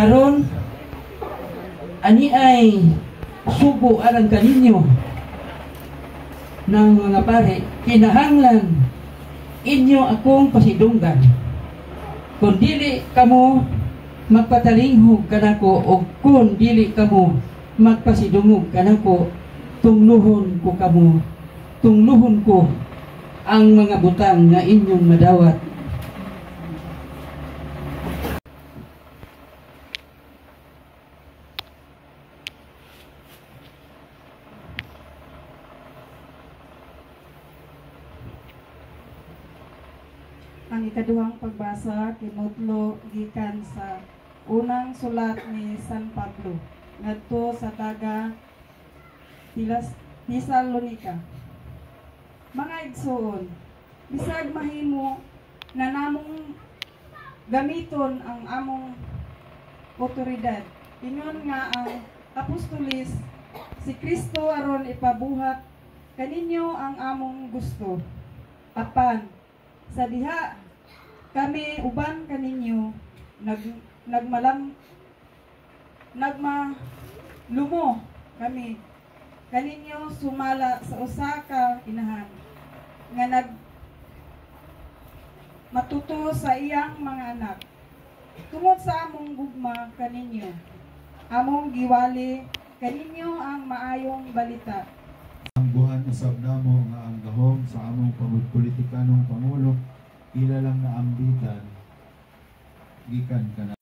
karon ani ay subo alang kaninyo ng mga pare, kinahanglan inyo akong pasidunggan. Kung dili kamo magpatalinghog kanako o kung dili kamo magpasidungog kanako, tungluhon ko kamo, tungluhon ko ang mga butang nga inyong madawat. Ang ikaduhang pagbasa kinutlo gikan sa unang sulat ni San Pablo ngadto sa taga Tesalonica. Mga igsoon, bisag mahimo na namong gamiton ang among otoridad, ingon nga ang apostolis si Kristo aron ipabuhat kaninyo ang among gusto. Apan sa diha kami uban kaninyo nagmalumo kami kaninyo sumala sa usa ka inahan nga matuto sa iyang mga anak tungod sa among gugma kaninyo, among giwali kaninyo ang maayong balita. Ang buhan usab namo nga ang gahom sa among politikanong pangulo ila lang na ambitan gikan kana.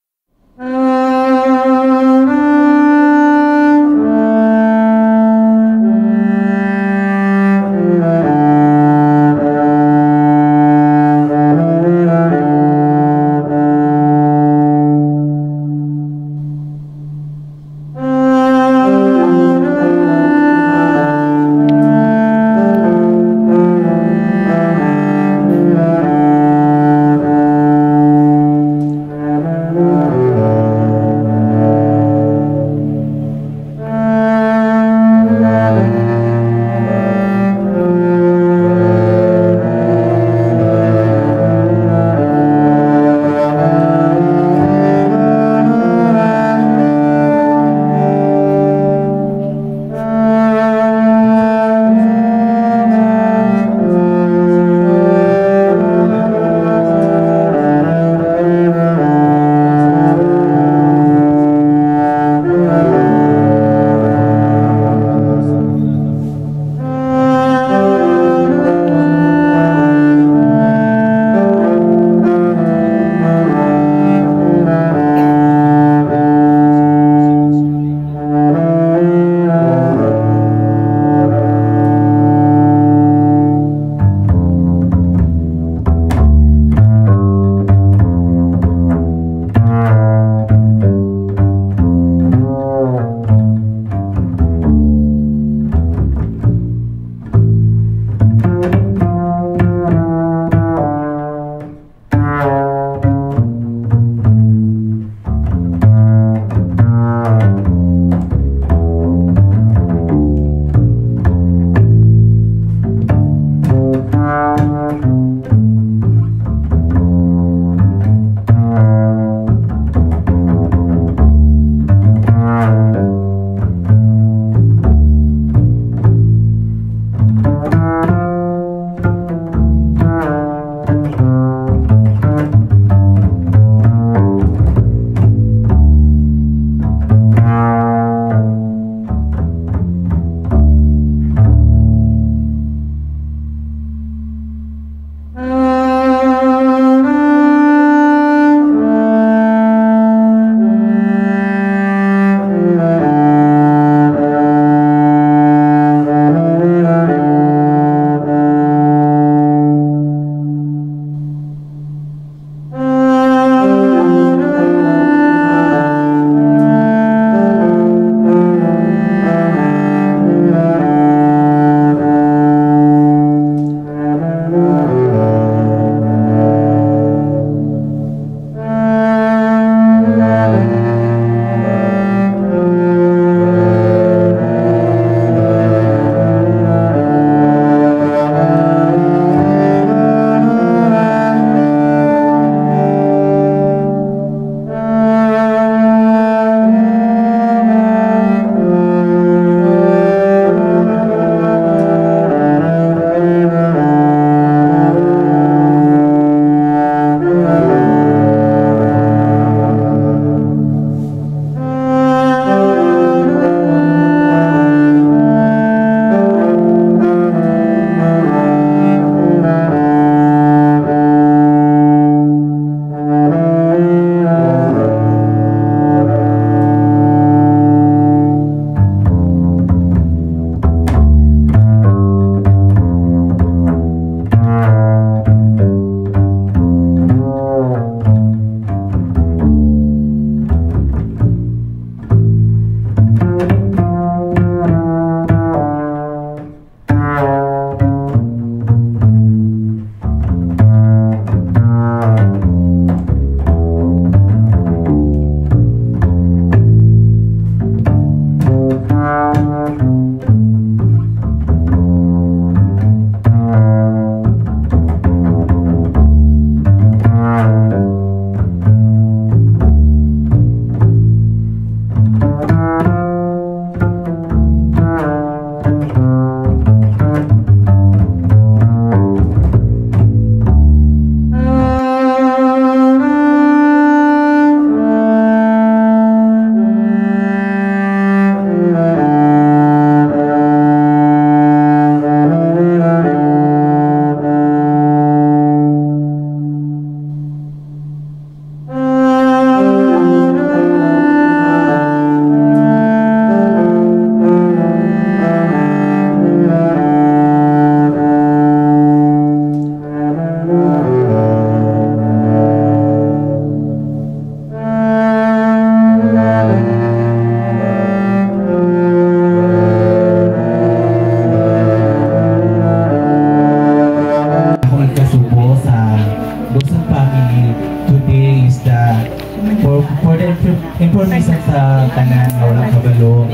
for the information sa tanan nga walang kabalo,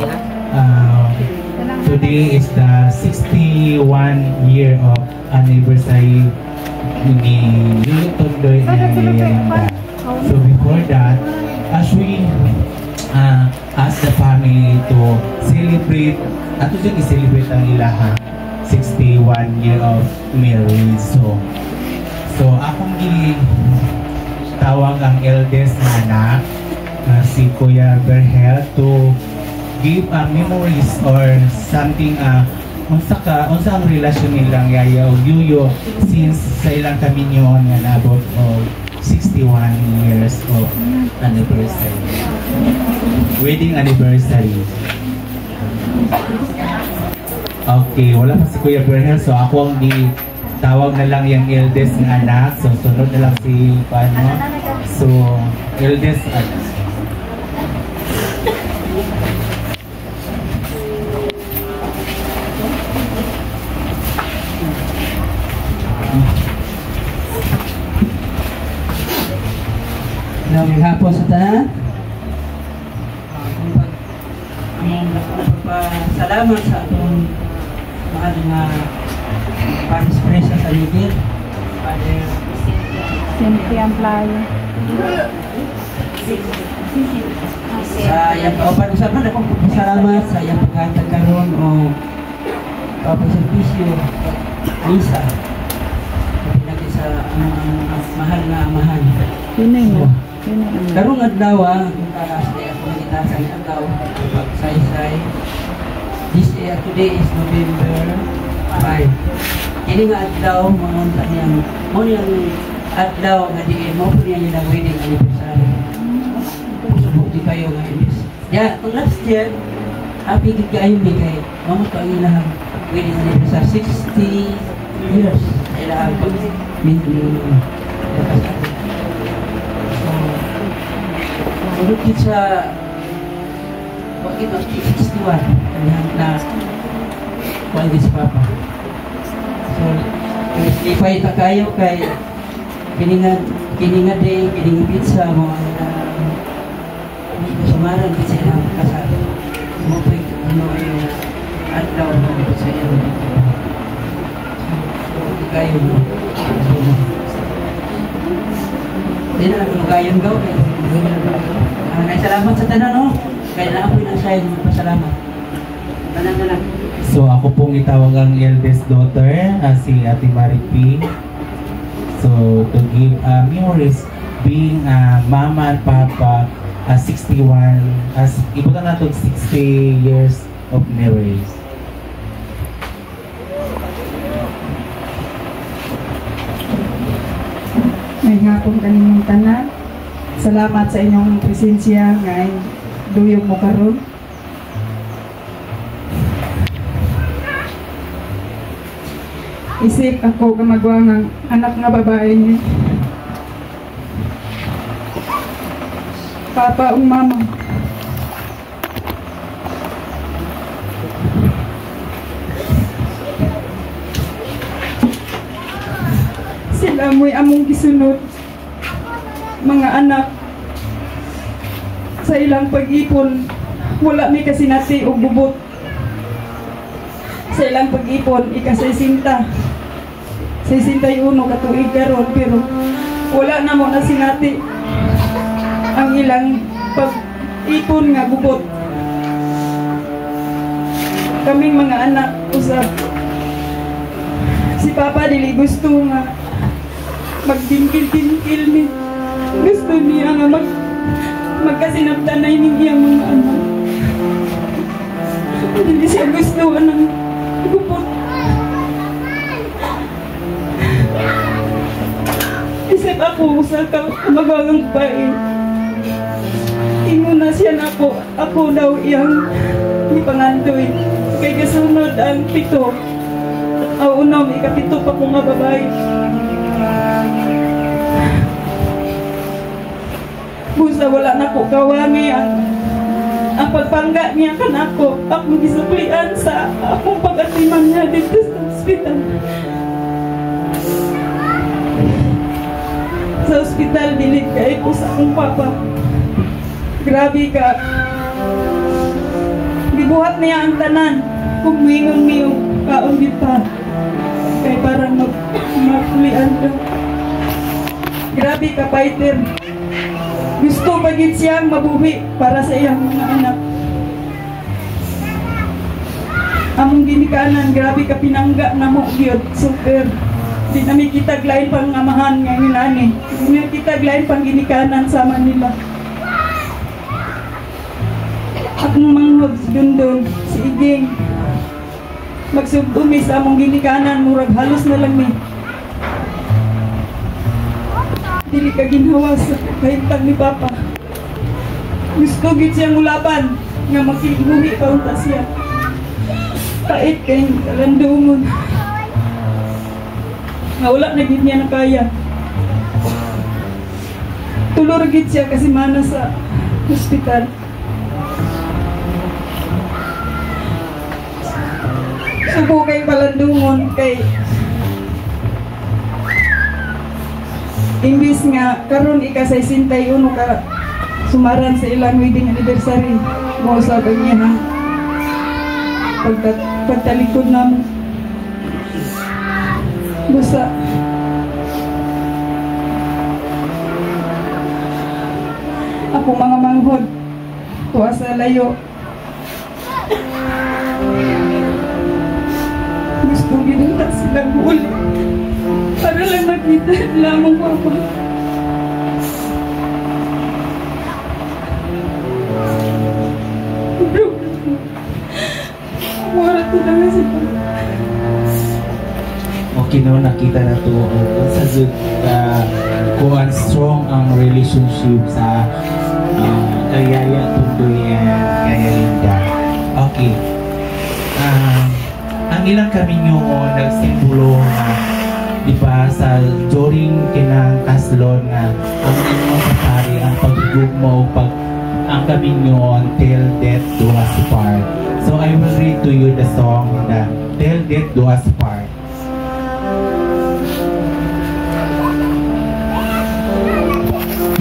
today is the 61 year of anniversary ni Lulu Tondoy and Yayanda. So before that, as we ask the family to celebrate, ato dyan i-celebrate ang ilaha 61 year of marriage. So akong tawag ang eldest na anak si Kuya Berhel to give memories or something unsa ang relasyon nilang yaya o yuyo since sa ilang kaminyon nga nabot of 61 years of anniversary, wedding anniversary. Okay, wala pa si Kuya Berhel, so ako ang tawag na lang yung eldest na anak. So sunod na lang si paano. So eldest anak. Maraming hapon sa tanan. Salamat sa atong mahal nga Vice President sa Ligid, Father Cynthia Playo. Sa iyang kaupan-usapan akong salamat sa iyang paghatag karon o pagservisyo misa pinagi sa mahal nga amahan. Karong adlaw kung karas ay ako nakita sa adlaw pagsaysay. Today is November 5. Kini nga adlaw mamunta niyang mo niyang adlaw nga diin mo po niya wedding anniversary. Subok di kayo nga inis. Ya, last year happy gid kayo mi kay mamo to ang ilang wedding anniversary 60 years. Ila ang minti. Surut kita waktu itu 61 na kundi si Papa. So, ifay ta kayo kay kininga day, kininga pizza mo sumaran kasi na kasal. Mo po yung adlaw mo sa iyo. So, kayo mo. Di na ako kayong gaw. Salamat sa tanan, no? Kaya naapoy na siya yung magpasalamat. Tanan na lang. So ako pong itawag ang eldest daughter, si Ate Maripi. So to give memories being mama and papa 61, as ibutan natin 60 years of marriage. May hapon kaninyong tanan. Salamat sa inyong presensya nga duyog mo karon. Isip ako kamagwa ng anak nga babae niya. Papa ug mama. Sila mo'y among gisunod. Mga anak, sa ilang pag-ipon, wala may kasinati o bubot. Sa ilang pag-ipon, ika-60. 61 katuig karon, pero wala na mo na sinati ang ilang pag-ipon nga bubot. Kaming mga anak, usap. Si Papa dili gusto nga magdingkil-dingkil ni. Gusto niya nga magkasinabtanay ng iyang mga anak. Hindi siya gusto ng gupot. Isip ako sa magagang bae. Ingo na siya na ako daw iyang ipangandoy. Kay kasunod ang 7. Unom, ikapito pa ko nga babae. Busa wala na ko kawangi ang pagpangga niya kanako. Akong gisuklian sa akong pag-atiman niya dito sa ospital. Sa ospital, dilig kay ko sa akong papa. Grabe ka. Gibuhat niya ang tanan. Kung mingon niyo, kaon di pa. Kaya parang makulian ka. Grabe ka, fighter. Gusto pagit siyang mabuhi para sa iyang mga anak. Among ginikanan, grabe ka pinangga na mo, gyud. Super. Di namin kitag lain pang amahan nga nilani. Di namin kitag lain pang ginikanan sa Manila. Akong manghod si Dundon, si Iging. Magsugdumi sa among ginikanan, murag halos na lang ni. Dili ka ginhawa sa kahintag ni Papa. Gusto gid siyang ulaban nga magkibuhi pa unta siya. Pait kayong kalandungon. Nga wala na gid niya na kaya. Tulor gid siya kasi mana sa hospital. Subo kay palandungon kay imbis nga karon ika-61 ka sumaran sa ilang wedding anniversary mo sa niya pagtalikod na mo busa ako mga manghod tuwa sa layo gusto ginunta silang huli para lang makita lamang Papa. Bro, wala to na si Papa. Okay no, nakita na to sa Zud kung strong ang relationship sa Yaya Tundoy and Yaya Linda. Okay. Ang ilang kami nyo nagsimbolo na diba sa during kinang kaslon nga ang inyong kasari ang paggugmo pag ang kami nyo Till Death Do Us Part. So I will read to you the song na Till Death Do Us Part.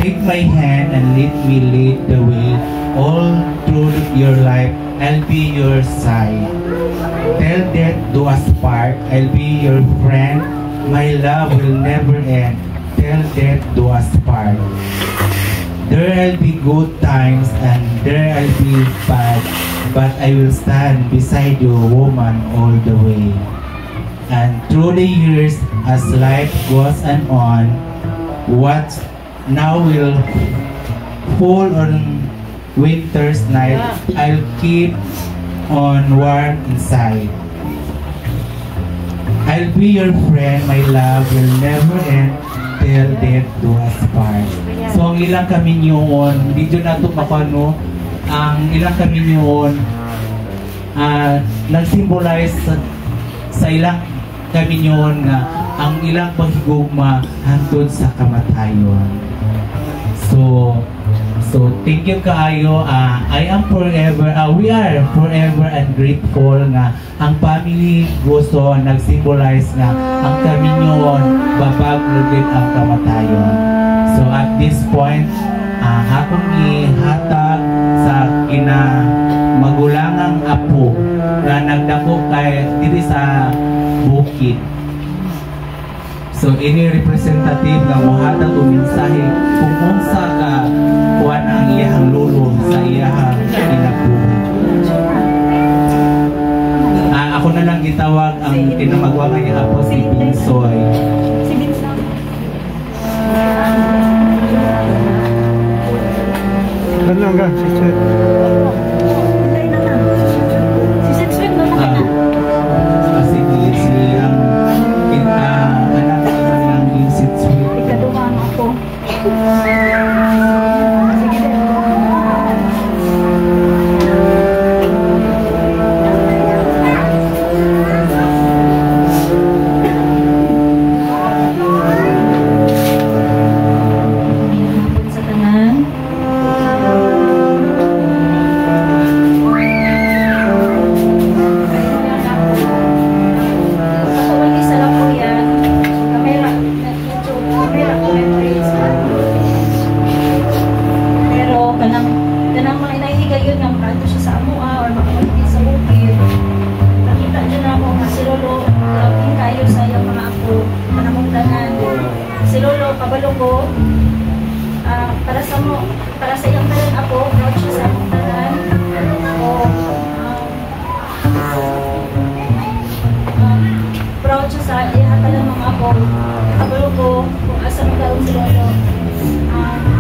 Take my hand and let me lead the way. All through your life, I'll be your side. Till death do us part, I'll be your friend. My love will never end. Till death do us part. There'll be good times and there'll be bad, but I will stand beside you, woman, all the way. And through the years, as life goes on, what now will fall on winter's night, I'll keep on warm inside. I'll be your friend, my love will never end till death do us part. So ang ilang kami yun, dito na ito makano, ang ilang kami yun, nag-symbolize sa ilang kami yun na ang ilang paghigugma hantod sa kamatayon. So thank you kaayo. I am forever, we are forever and grateful nga ang family gusto nag-symbolize nga ang kami nyon babagulid ang kamatayon. So at this point, akong ihatag sa magulangang apo na nagdako kay diri sa bukid. So ini representative nga mohatag og mensahe kung unsa ka kuan ang iyang lolo sa iyang kinabuhi. Ako na lang gitawag ang tinamagwangan niya apo si Binsoy. Ano nga si Chet? makaadto siya sa amua or makapagpit sa bukid. Nakita dyan ako nga si Lolo, labing kayo sa iyang mga ako, panamong tanan. Si Lolo, kabalo ko, para sa iyang tanan ako, proud siya sa among tanan. Proud siya sa iyang tanan mga ako. Kabalo ko, kung asa magkaroon si Lolo.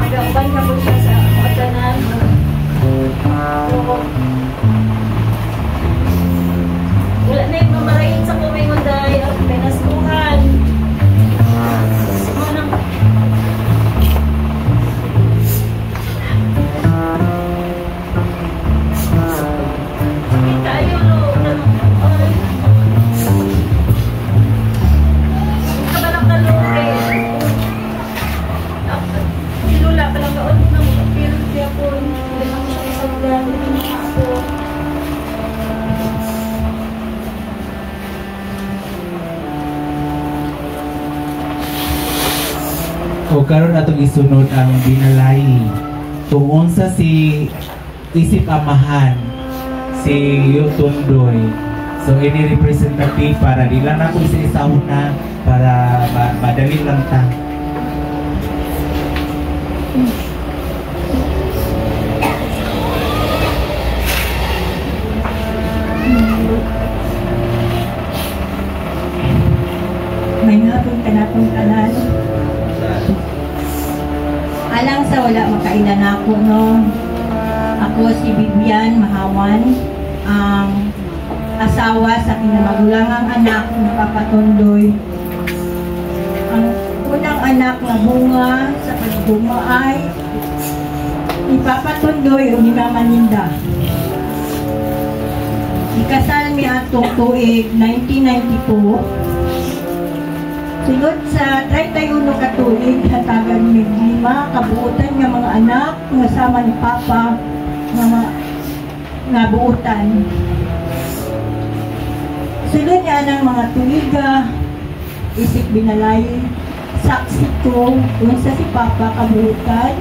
Nag-auban ka po siya sa mga tanan. Wala na yung mamarayin sa kumingon dahil pinaskuhan. Tayo lo. Kabalang kalore. Lula palang kaon na mo. Pero siya po. Hindi ako siya isagdan. Ako. O karon atong isunod ang binalay. Tungod sa si isip amahan si Yutundoy. So ini representative para di lang ako isa-isahon na para madali lang ta. May hapon ka na pong tanan. Alang sa wala makailan ako, no? Ako si Vivian Mahawan, ang asawa sa kinamagulangang anak ng Papatundoy. Ang unang anak na bunga sa pagbunga ay ni Papatundoy o ni Mama Linda. Ikasal mi atong tuig 1992. Sunod sa 31 katuig, hatagan may 5 kabuutan nga mga anak nga sama ni Papa nga buutan. Sunod niya ng mga tuliga, isip binalay, saksi ko, unsa si Papa kabuutan.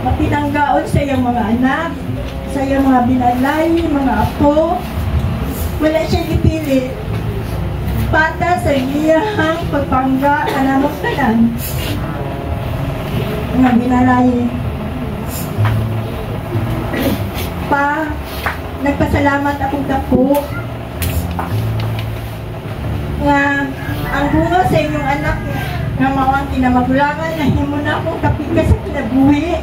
Mapinanggaon sa iyang mga anak, sa iyang mga binalay, mga apo. Wala siya ipili. Pata sa iyang pagpangga anamok tanan nga binalay. Pa, nagpasalamat akong dako nga ang bunga sa inyong anak nga mawang kinamagulangan na himo na akong kapika sa kinabuhi.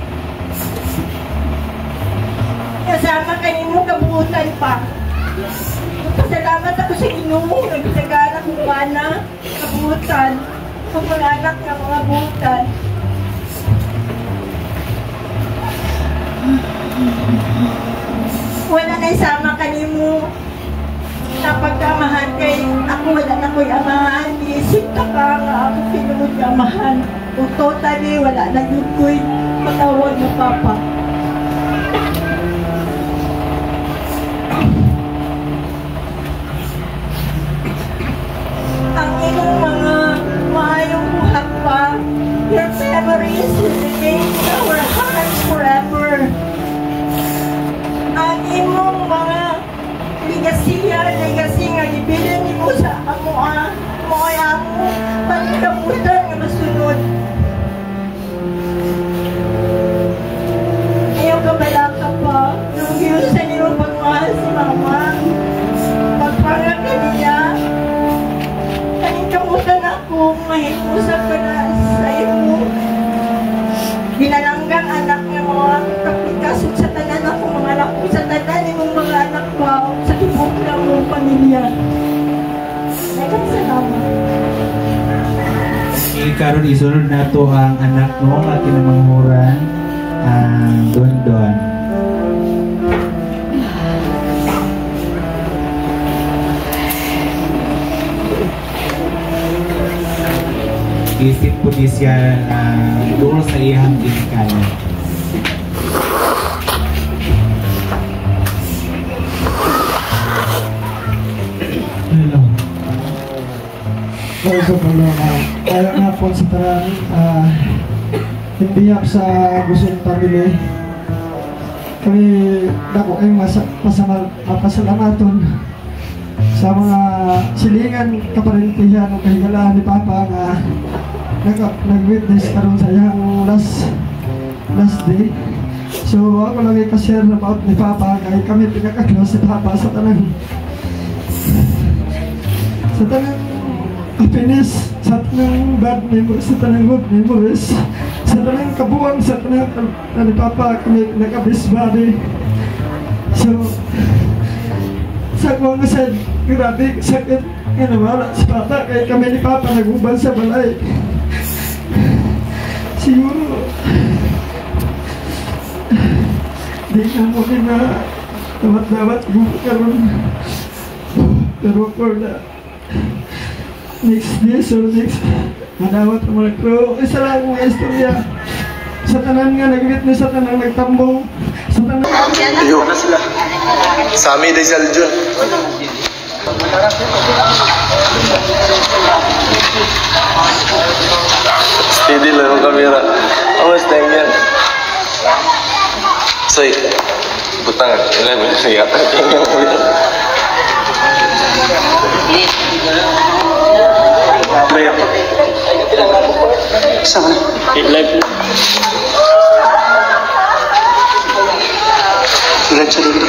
Kasama kanimo kabuutan pa. Pasalamat ako sa Ginoo nga gitagana kong mana kabuutan sa mga anak nga mga buutan. Wala na isama kanimo sa pagkamahan kay ako wala na ko'y amahan. Iisip ka ka nga ako pinunod ng amahan. O totally wala na yun ko'y patawag na Papa. Ang inyong mga maayong buhat pa, your memories will remain in our hearts forever. Ang inyong mga legacy nga ibilin mo sa amoa, mo'y amo, panikamutan nga masunod. Ayaw ka balaka pa, nung ginusan niyo pagmahal si Mama, pagpangat ka niya, kamutan ako, mahimusap ka na sa iyo. Ginalanggang anak ng mga kapikasot sa tanan ako, mga anak ko sa tanan ng mga anak ko, sa tibok ng mong pamilya. Nagkasalamat. Karon isunod na to ang anak mo, ang kinamanghuran, ang Dondon. Isip po di siya doon sa iyang ginikanan. Hello. Para sa paglaman, kaya nga po sa taran, hindi ako sa gusto ng pamilya. kami dako ay mapasalamaton sa mga silingan kaparintihan o kahigalaan ni Papa nga nag-witness karon sa iyang last day. So ako lang ay ka-share about ni Papa kaya kami pinaka-close si Papa sa tanang happiness, sa tanang bad memories, sa tanang good memories, sa tanang kabuang, sa tanang ni Papa kami pinaka-best buddy. So sa mga said, grabe sakit nga nawala si Papa kaya kami ni Papa nag-ubal sa balay. Siguro di na mo din na dawat-dawat karon, pero for the next days or next madawat ang mga crew. Isa lang ang istorya sa tanan nga nag-witness, sa tanan nagtambong, sa tanan iyo na sila Sami Rizal Jun. Steady lang ang kamera. Awas na yan. Soy, butang. Ilan mo siya yata. Bayan. Sama na. Live. Live sa dito.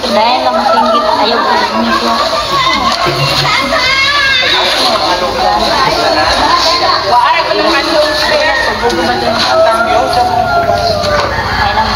Dahil lang matinggit ayaw ko nito. Wala ko lang ano. Bugo ba doon ang tangyo? Ay lang.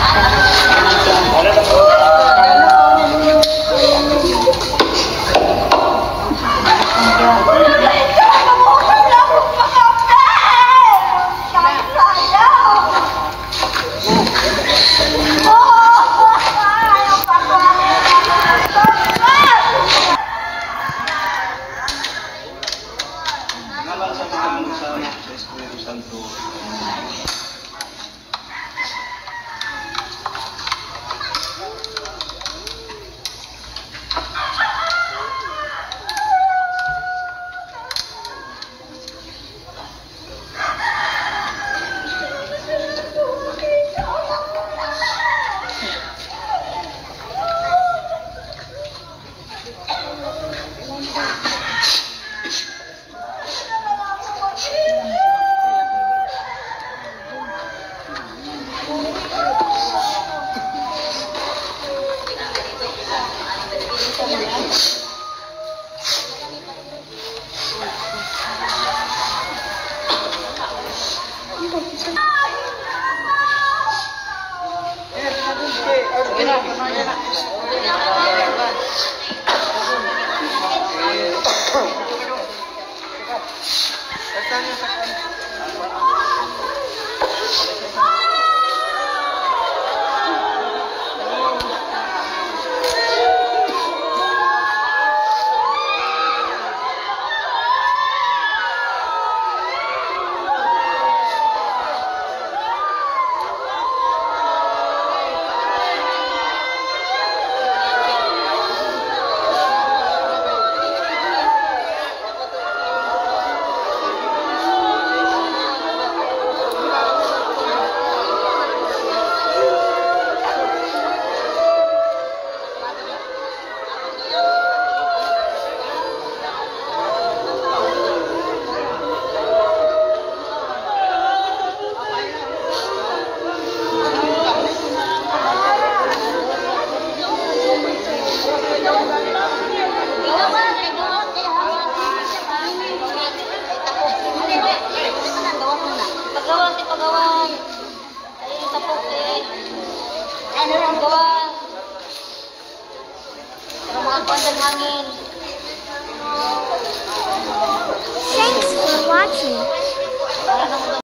Tanya